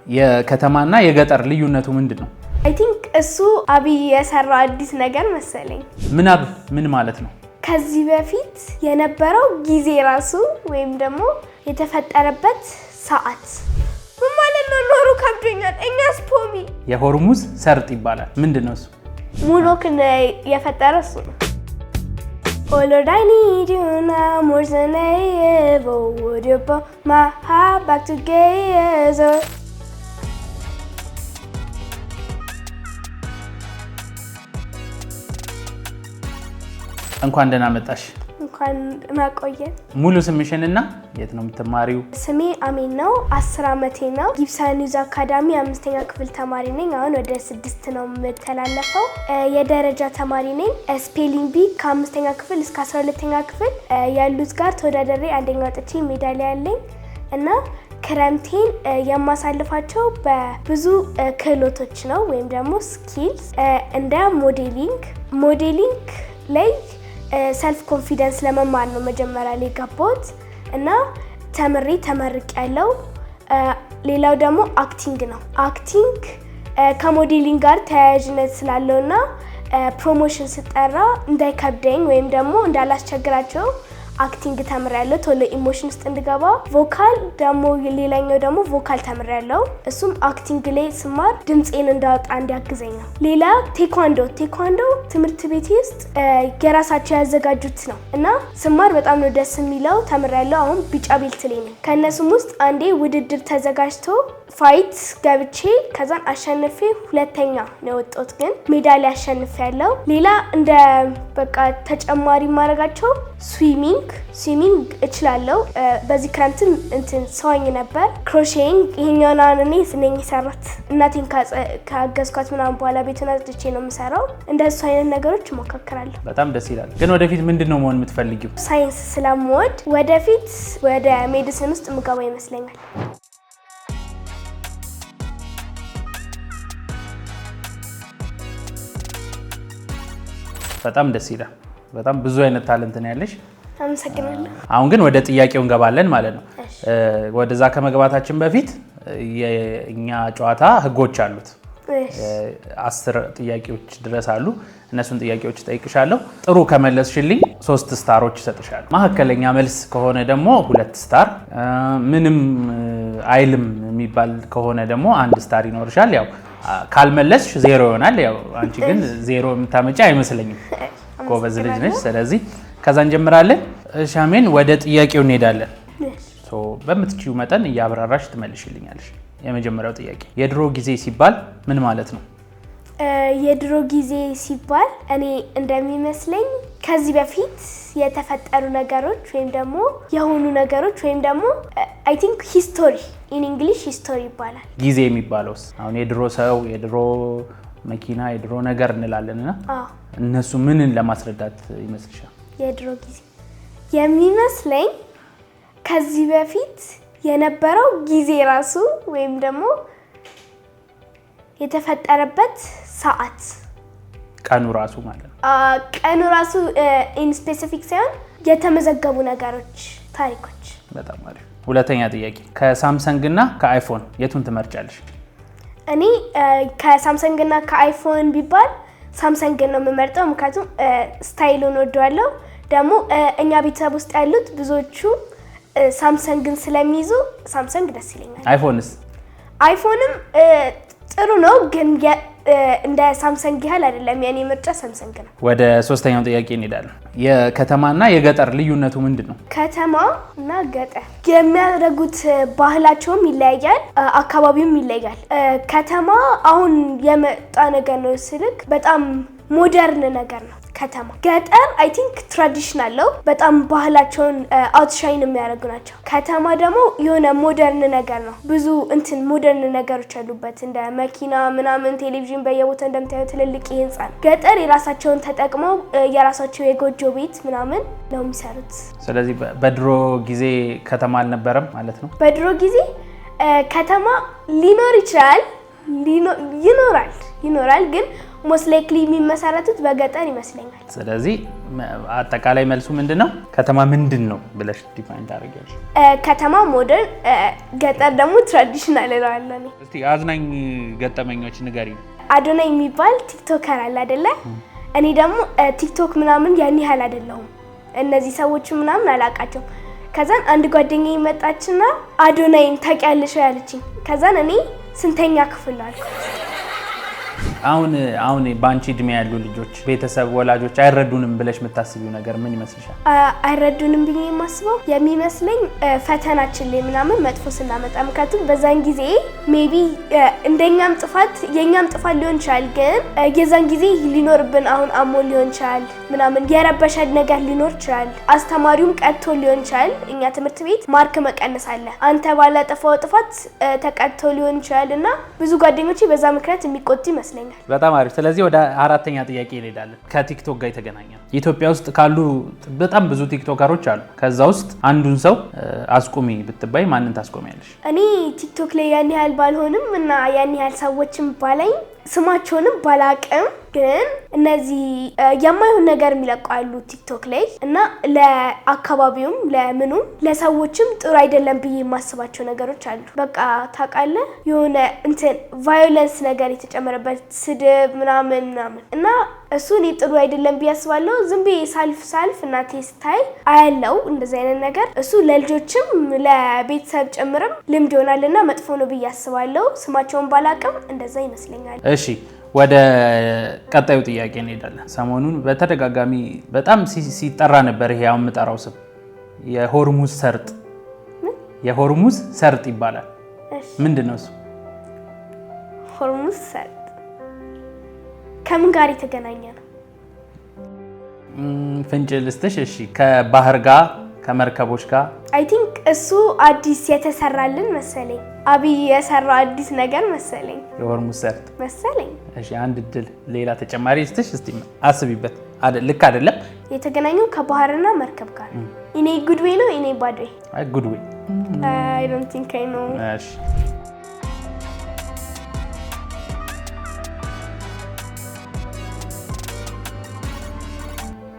የከተማና የገጠር ልዩነቱ ምንድነው? አይ ቲንክ እሱ አብይ የሰራው አዲስ ነገር መሰለኝ። ምናብ ምን ማለት ነው? ከዚህ በፊት የነበረው ጊዜ ራሱ ወይም ደግሞ የተፈጠረበት ሰዓት ምን ማለት ነው? ኖሩ ከብዶኛል። እኛስ ፖሚ የሆርሙዝ ሰርጥ ይባላል። ምንድነው እሱ? ሙሎክን የፈጠረ እሱ ነው። All that I need you now more than I ever would. You put my heart back together. እንኳን ደህና መጣሽ። እንኳን ማቆየን። ሙሉ ስምሽንና የት ነው የምትማሪው? ስሜ አሜን ነው። 10 ዓመቴ ነው። ጊብሰን ዩዝ አካዳሚ 5ኛ ክፍል ተማሪ ነኝ። አሁን ወደ 6 ነው የምተላለፈው። የደረጃ ተማሪ ነኝ። ስፔሊንግ ቢ ከ5ኛ ክፍል እስከ 12ኛ ክፍል ያሉት ጋር ተወዳደሬ አንደኛ ወጥቼ ሜዳሊያ አለኝ እና ክረምቴን የማሳልፋቸው በብዙ ክህሎቶች ነው ወይም ደግሞ ስኪልስ እንደ ሞዴሊንግ ላይ ሰልፍ ኮንፊደንስ ለመማር ነው መጀመሪያ ላይ ገባሁት እና ተመርቅ ያለው። ሌላው ደግሞ አክቲንግ ነው። አክቲንግ ከሞዴሊንግ ጋር ተያያዥነት ስላለውና ፕሮሞሽን ስጠራ እንዳይከብደኝ ወይም ደግሞ እንዳላስቸግራቸው አክቲንግ ተምሬያለሁ ቶሎ ኢሞሽን ውስጥ እንድገባ። ቮካል ደግሞ ሌላኛው ደግሞ ቮካል ተምሬያለሁ። እሱም አክቲንግ ላይ ስማር ድምጼን እንዳወጣ እንዲያግዘኝ ነው። ሌላ ቴኳንዶ ትምህርት ቤት ውስጥ የራሳቸው ያዘጋጁት ነው እና ስማር በጣም ነው ደስ የሚለው። ተምሬያለሁ። አሁን ቢጫ ቤልት ላይ ነኝ። ከነሱም ውስጥ አንዴ ውድድር ተዘጋጅቶ ፋይት ገብቼ ከዛን አሸንፌ ሁለተኛ ነው የወጣሁት፣ ግን ሜዳሊያ አሸንፌያለሁ። ሌላ እንደ በቃ ተጨማሪ ማድረጋቸው ስዊሚንግ እችላለሁ። በዚህ ክረምትም ሰዋኝ ነበር። ክሮሼንግ ይሄኛውን እኔ ነኝ የሰራሁት። እናቴን ካገዝኳት ምናምን በኋላ ቤቱን አጽድቼ ነው የምሰራው። እንደሱ አይነት ነገሮች እሞካከራለሁ። በጣም ደስ ይላል። ግን ወደፊት ምንድነው መሆን የምትፈልጊው? ሳይንስ ስለምወድ ወደፊት ወደ ሜዲሲን ውስጥ ምገባ ይመስለኛል። በጣም ደስ ይላል። በጣም ብዙ አይነት ታለንት ነው ያለሽ። አመሰግናለሁ። አሁን ግን ወደ ጥያቄው እንገባለን ማለት ነው። ወደዛ ከመግባታችን በፊት የኛ ጨዋታ ህጎች አሉት። 10 ጥያቄዎች ድረስ አሉ። እነሱን ጥያቄዎች ጠይቅሻለሁ። ጥሩ ከመለስሽልኝ 3 ስታሮች እሰጥሻለሁ። መካከለኛ መልስ ከሆነ ደግሞ 2 ስታር፣ ምንም አይልም የሚባል ከሆነ ደግሞ 1 ስታር ይኖርሻል። ያው ካልመለስሽ 0 ይሆናል። ያው አንቺ ግን 0 የምታመጪ አይመስለኝም። ጎበዝ ልጅ ነሽ። ስለዚህ ከዛ እንጀምራለን። ሻሜን ወደ ጥያቄው እንሄዳለን። በምትችይው መጠን እያብራራሽ ትመልሽልኛለሽ። የመጀመሪያው ጥያቄ የድሮ ጊዜ ሲባል ምን ማለት ነው? የድሮ ጊዜ ሲባል እኔ እንደሚመስለኝ ከዚህ በፊት የተፈጠሩ ነገሮች ወይም ደግሞ የሆኑ ነገሮች ወይም ደግሞ አይ ቲንክ ሂስቶሪ ኢን እንግሊሽ ሂስቶሪ ይባላል። ጊዜ የሚባለውስ አሁን የድሮ ሰው፣ የድሮ መኪና፣ የድሮ ነገር እንላለንና እነሱ ምንን ለማስረዳት ይመስልሻል? የድሮ ጊዜ የሚመስለኝ ከዚህ በፊት የነበረው ጊዜ ራሱ ወይም ደግሞ የተፈጠረበት ሰዓት፣ ቀኑ ራሱ ማለት ነው። ቀኑ ራሱ ኢን ስፔሲፊክ ሳይሆን የተመዘገቡ ነገሮች፣ ታሪኮች። በጣም አሪፍ። ሁለተኛ ጥያቄ ከሳምሰንግ እና ከአይፎን የቱን ትመርጫለሽ? እኔ ከሳምሰንግ እና ከአይፎን ቢባል ሳምሰንግ ነው የምመርጠው። ምክንያቱም ስታይሉን ወደዋለሁ። ደግሞ እኛ ቤተሰብ ውስጥ ያሉት ብዙዎቹ ሳምሰንግን ስለሚይዙ ሳምሰንግ ደስ ይለኛል። አይፎንስ? አይፎንም ጥሩ ነው ግን እንደ ሳምሰንግ ያህል አይደለም። የኔ ምርጫ ሳምሰንግ ነው። ወደ ሶስተኛው ጥያቄ እንሄዳለን። የከተማና የገጠር ልዩነቱ ምንድን ነው? ከተማ እና ገጠር የሚያደርጉት ባህላቸውም ይለያያል፣ አካባቢውም ይለያያል። ከተማ አሁን የመጣ ነገር ነው ስልክ በጣም ሞደርን ነገር ነው ከተማ። ገጠር አይ ቲንክ ትራዲሽናል ነው፣ በጣም ባህላቸውን አውትሻይን የሚያደርጉ ናቸው። ከተማ ደግሞ የሆነ ሞደርን ነገር ነው፣ ብዙ ሞደርን ነገሮች አሉበት፣ እንደ መኪና ምናምን፣ ቴሌቪዥን በየቦታ እንደምታየው ትልልቅ ህንጻ ነው። ገጠር የራሳቸውን ተጠቅመው የራሳቸው የጎጆ ቤት ምናምን ነው የሚሰሩት። ስለዚህ በድሮ ጊዜ ከተማ አልነበረም ማለት ነው? በድሮ ጊዜ ከተማ ሊኖር ይችላል፣ ይኖራል ግን ሞስት ላይክሊ የሚመሰረቱት በገጠር ይመስለኛል። ስለዚህ አጠቃላይ መልሱ ምንድነው? ከተማ ምንድነው ብለሽ ዲፋይን ታደርጊያለሽ? ከተማ ሞደርን፣ ገጠር ደግሞ ትራዲሽናል እላለሁ። እስቲ አዝናኝ ገጠመኞች ንገሪኝ። አዶናይ የሚባል ቲክቶከር አለ አይደለ? እኔ ደግሞ ቲክቶክ ምናምን ያን ያህል አይደለሁም። እነዚህ ሰዎች ምናምን አላውቃቸውም። ከዛን አንድ ጓደኛዬ መጣችና አዶናይን ታውቂያለሽ ያለችኝ። ከዛን እኔ ስንተኛ ክፍል አልኩ። አሁን በአንቺ እድሜ ያሉ ልጆች ቤተሰብ ወላጆች አይረዱንም ብለሽ የምታስቢው ነገር ምን ይመስልሻል? አይረዱንም ብዬ የማስበው የሚመስለኝ ፈተናችን ላይ ምናምን መጥፎ ስናመጣ፣ ምክንያቱም በዛን ጊዜ ሜቢ እንደኛም ጥፋት የኛም ጥፋት ሊሆን ይችላል፣ ግን የዛን ጊዜ ሊኖርብን አሁን አሞ ሊሆን ይችላል ምናምን የረበሻል ነገር ሊኖር ይችላል። አስተማሪውም ቀጥቶ ሊሆን ይችላል። እኛ ትምህርት ቤት ማርክ መቀነስ አለ። አንተ ባላጠፋው ጥፋት ተቀጥቶ ሊሆን ይችላል እና ብዙ ጓደኞቼ በዛ ምክንያት የሚቆጡ ይመስለኛል። በጣም አሪፍ። ስለዚህ ወደ አራተኛ ጥያቄ እንሄዳለን። ከቲክቶክ ጋር የተገናኘ ኢትዮጵያ ውስጥ ካሉ በጣም ብዙ ቲክቶከሮች አሉ። ከዛ ውስጥ አንዱን ሰው አስቁሚ ብትባይ ማንን ታስቆሚያለሽ? እኔ ቲክቶክ ላይ ያን ያህል ባልሆንም እና ያን ያህል ሰዎችም ባለኝ ስማቸውንም ባላቅም ግን እነዚህ የማይሆን ነገር የሚለቁ አሉ ቲክቶክ ላይ እና ለአካባቢውም ለምኑም ለሰዎችም ጥሩ አይደለም ብዬ የማስባቸው ነገሮች አሉ። በቃ ታውቃለህ የሆነ እንትን ቫዮለንስ ነገር የተጨመረበት ስድብ ምናምን እና እሱ እኔ ጥሩ አይደለም ብዬ አስባለሁ። ዝም ብዬ ሳልፍ እናቴ ስታይ አያለው እንደዚህ አይነት ነገር እሱ ለልጆችም ለቤተሰብ ጭምርም ልምድ ይሆናልና መጥፎ ነው ብዬ አስባለሁ። ስማቸውን ባላቅም እንደዛ ይመስለኛል። እሺ ወደ ቀጣዩ ጥያቄ እንሄዳለን። ሰሞኑን በተደጋጋሚ በጣም ሲጠራ ነበር ይሄ አሁን የምጠራው ስም የሆርሙዝ ሰርጥ ይባላል። ምንድን ነው እሱ? ሆርሙዝ ሰርጥ ከምን ጋር የተገናኘ ነው? ፍንጭ ልስጥሽ? እሺ ከባህር ጋር ከመርከቦች ጋር አይ ቲንክ እሱ አዲስ የተሰራልን መሰለኝ። አብይ የሰራው አዲስ ነገር መሰለኝ የሆርሙዝ ሰርጥ መሰለኝ። እሺ አንድ ድል ሌላ ተጨማሪ ልስጥሽ። እስቲ አስቢበት። ልክ አይደለም። የተገናኘው ከባህርና መርከብ ጋር ኢኔ ጉድ ዌይ ነው ኢኔ ባድ ዌይ? አይ ጉድ ዌይ። አይ ዶንት ቲንክ አይ ኖ። እሺ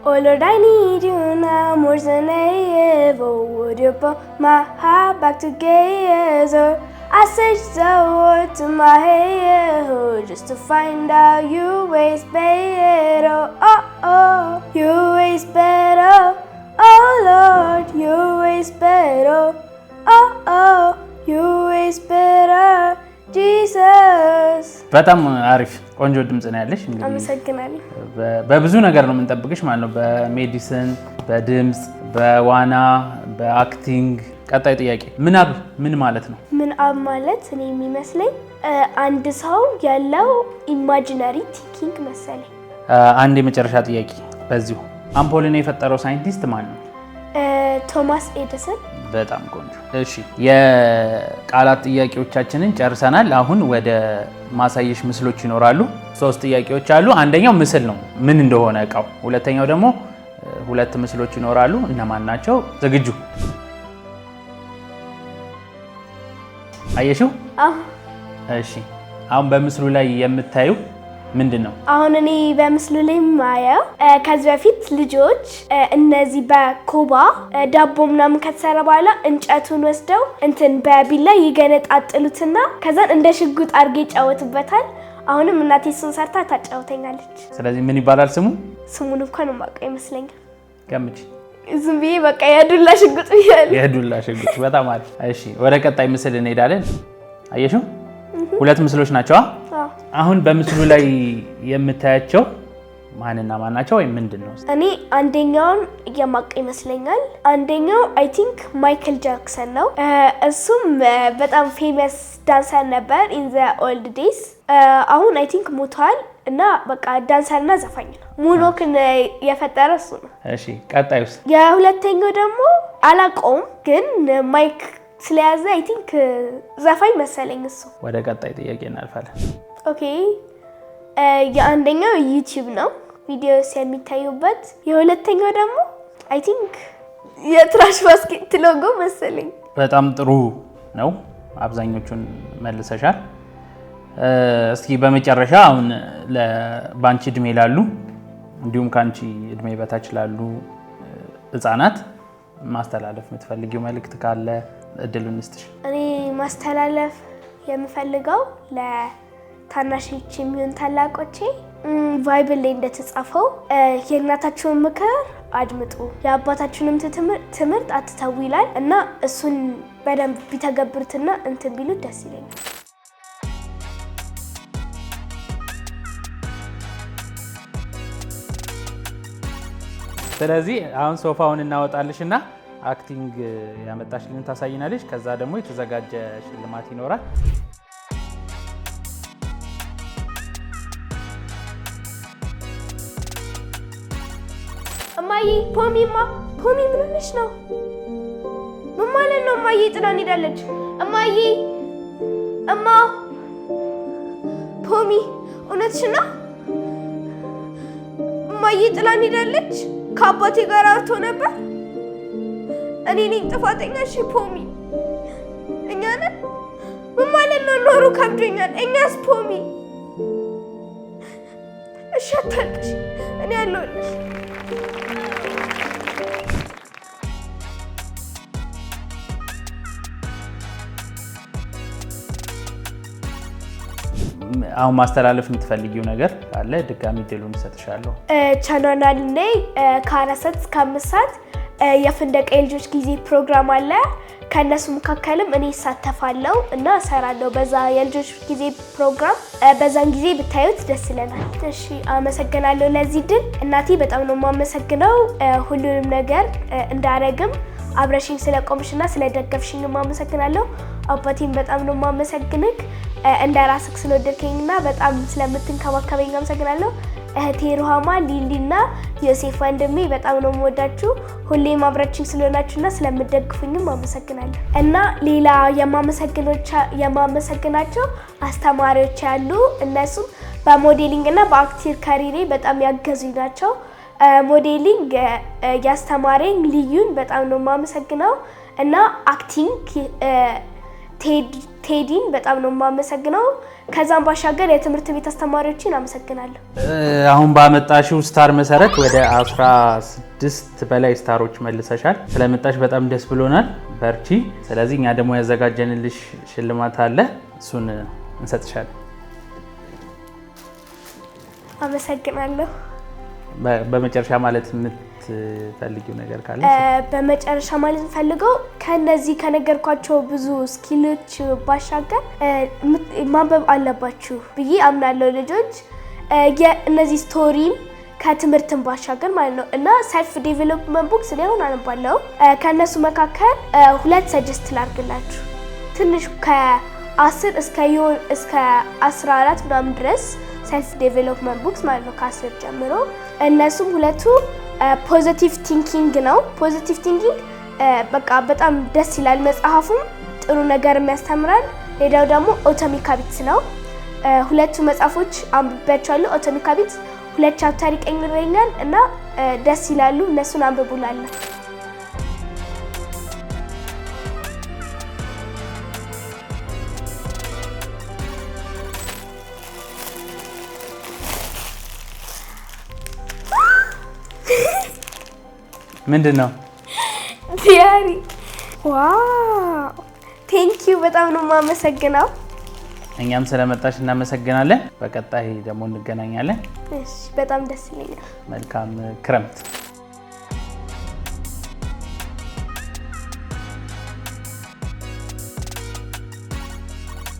Oh Lord, I need you now more than I ever would. You put my heart back together. I searched the world to my head just to find out you ways better. Oh oh, you ways better. Oh Lord, you ways better. Oh oh, you ways better. Jesus. በጣም አሪፍ ቆንጆ ድምጽ ነው ያለሽ። እንግዲህ አመሰግናለሁ። በብዙ ነገር ነው የምንጠብቅሽ ማለት ነው። በሜዲሲን፣ በድምጽ፣ በዋና፣ በአክቲንግ። ቀጣይ ጥያቄ ምናብ ምን ማለት ነው? ምናብ ማለት እኔ የሚመስለኝ አንድ ሰው ያለው ኢማጂነሪ ቲንኪንግ መሰለኝ። አንድ የመጨረሻ ጥያቄ በዚሁ አምፖልን የፈጠረው ሳይንቲስት ማን ነው? ቶማስ ኤዲሰን። በጣም ቆንጆ። እሺ የቃላት ጥያቄዎቻችንን ጨርሰናል። አሁን ወደ ማሳየሽ ምስሎች ይኖራሉ። 3 ጥያቄዎች አሉ። አንደኛው ምስል ነው ምን እንደሆነ እቃው። ሁለተኛው ደግሞ 2 ምስሎች ይኖራሉ። እነማን ናቸው? ዝግጁ? አየሽው? እሺ አሁን በምስሉ ላይ የምታዩ ምንድን ነው? አሁን እኔ በምስሉ ላይ ማየው ከዚህ በፊት ልጆች እነዚህ በኮባ ዳቦ ምናምን ከተሰራ በኋላ እንጨቱን ወስደው እንትን በቢላ ይገነጣጥሉትና ከዛን እንደ ሽጉጥ አድርገው ይጫወቱበታል። አሁንም እናቴ እሱን ሰርታ ታጫውተኛለች። ስለዚህ ምን ይባላል ስሙ? ስሙን እንኳን የማውቀው ይመስለኛል። ገምቺ። ዝም ብዬ በቃ የዱላ ሽጉጥ ብያለሁ። የዱላ ሽጉጥ። በጣም አሪፍ። እሺ ወደ ቀጣይ ምስል እንሄዳለን። አየሽው? 2 ምስሎች ናቸው። አሁን በምስሉ ላይ የምታያቸው ማንና ማን ናቸው ወይ ምንድን ነው? እኔ አንደኛውን የማውቀው ይመስለኛል። አንደኛው አይ ቲንክ ማይክል ጃክሰን ነው። እሱም በጣም ፌመስ ዳንሰር ነበር ኢን ዘ ኦልድ ዴይስ። አሁን አይ ቲንክ ሞቷል እና በቃ ዳንሰርና ዘፋኝ ነው። ሙኖክን የፈጠረ እሱ ነው። እሺ ቀጣዩስ? የሁለተኛው ደግሞ አላውቀውም ግን ማይክ ስለያዘ አይ ቲንክ ዘፋኝ መሰለኝ እሱ። ወደ ቀጣይ ጥያቄ እናልፋለን። ኦኬ የአንደኛው ዩቲዩብ ነው ቪዲዮስ የሚታዩበት። የሁለተኛው ደግሞ አይ ቲንክ የትራሽ ባስኬት ሎጎ መሰለኝ። በጣም ጥሩ ነው። አብዛኞቹን መልሰሻል። እስኪ በመጨረሻ አሁን በአንቺ እድሜ ላሉ እንዲሁም ከአንቺ እድሜ በታች ላሉ ህፃናት ማስተላለፍ የምትፈልጊው መልእክት ካለ እድሉን እንስጥሽ። እኔ ማስተላለፍ የምፈልገው ለታናሾቼ የሚሆን ታላቆቼ ባይብል ላይ እንደተጻፈው የእናታችሁን ምክር አድምጡ፣ የአባታችሁንም ትምህርት አትተው ይላል እና እሱን በደንብ ቢተገብሩትና እንትን ቢሉት ደስ ይለኛል። ስለዚህ አሁን ሶፋውን እናወጣልሽና አክቲንግ ያመጣሽልን ታሳይናለሽ። ከዛ ደግሞ የተዘጋጀ ሽልማት ይኖራል። እማዬ ፖሚ ምን ሆነሽ ነው? ምን ማለት ነው? እማዬ ጥላን ሄዳለች። እማዬ ፖሚ እውነትሽ ነው? እማዬ ጥላን ሄዳለች። ከአባቴ ጋር አውርቶ ነበር። እኔ ነኝ ጥፋተኛ? እሺ ፖሚ እኛ ነን? ምን ማለት ነው? ኖሩ ከብዶኛል። እኛስ ፖሚ? እሺ አታልቅሽ፣ እኔ አለሁልሽ። አሁን ማስተላለፍ የምትፈልጊው ነገር አለ? ድጋሚ እድሉን እሰጥሻለሁ። ቻናል ላይ ከ4 ሰዓት እስከ 5 ሰዓት የፍንደቃ የልጆች ጊዜ ፕሮግራም አለ። ከእነሱ መካከልም እኔ እሳተፋለሁ እና እሰራለሁ በዛ የልጆች ጊዜ ፕሮግራም። በዛን ጊዜ ብታዩት ደስ ይለናል። እሺ አመሰግናለሁ ለዚህ ድል። እናቴ በጣም ነው የማመሰግነው ሁሉንም ነገር እንዳረግም አብረሽኝ ስለቆምሽና ስለደገፍሽኝ አመሰግናለሁ። አባቴን በጣም ነው የማመሰግንክ እንደ ራስክ ስለወደድከኝና በጣም ስለምትንከባከበኝ አመሰግናለሁ። እህቴ ሩሃማ፣ ሊሊና ዮሴፍ ወንድሜ በጣም ነው የምወዳችሁ። ሁሌም አብራችኝ ስለሆናችሁና ስለምትደግፉኝም አመሰግናለሁ። እና ሌላ የማመሰግናቸው አስተማሪዎች ያሉ እነሱም በሞዴሊንግ እና በአክቲንግ ካሪሬ በጣም ያገዙኝ ናቸው። ሞዴሊንግ ያስተማረኝ ልዩን በጣም ነው የማመሰግነው እና አክቲንግ ቴዲን በጣም ነው የማመሰግነው። ከዛም ባሻገር የትምህርት ቤት አስተማሪዎችን አመሰግናለሁ። አሁን ባመጣሽው ስታር መሰረት ወደ 16 በላይ ስታሮች መልሰሻል። ስለመጣሽ በጣም ደስ ብሎናል። በርቺ። ስለዚህ እኛ ደግሞ ያዘጋጀንልሽ ሽልማት አለ፣ እሱን እንሰጥሻለን። አመሰግናለሁ። በመጨረሻ ማለት የምትፈልጊው ነገር ካለ? በመጨረሻ ማለት የምፈልገው ከነዚህ ከነገርኳቸው ብዙ ስኪሎች ባሻገር ማንበብ አለባችሁ ብዬ አምናለሁ። ልጆች እነዚህ ስቶሪም ከትምህርትን ባሻገር ማለት ነው እና ሰልፍ ዴቨሎፕመንት ቡክስ ሊሆን አነባለሁ። ከነሱ መካከል 2 ሰጀስት ላድርግላችሁ። ትንሽ ከ10 እስከ 14 ምናምን ድረስ ሰልፍ ዴቨሎፕመንት ቡክስ ማለት ነው ከ10 ጀምሮ። እነሱም ሁለቱ ፖዚቲቭ ቲንኪንግ ነው። ፖዚቲቭ ቲንኪንግ በቃ በጣም ደስ ይላል። መጽሐፉም ጥሩ ነገር ያስተምራል። ሌላው ደግሞ አቶሚክ ሃቢትስ ነው። ሁለቱ መጽሐፎች አንብቤያቸዋለሁ። አቶሚክ ሃቢትስ 2 ቻፕተር ይቀይረኛል እና ደስ ይላሉ። እነሱን አንብቡላለሁ። ምንድን ነው? ዲያሪ። ዋው ቴንኪዩ፣ በጣም ነው የማመሰግነው። እኛም ስለመጣሽ እናመሰግናለን። በቀጣይ ደግሞ እንገናኛለን። እሺ፣ በጣም ደስ ይለኛል። መልካም ክረምት።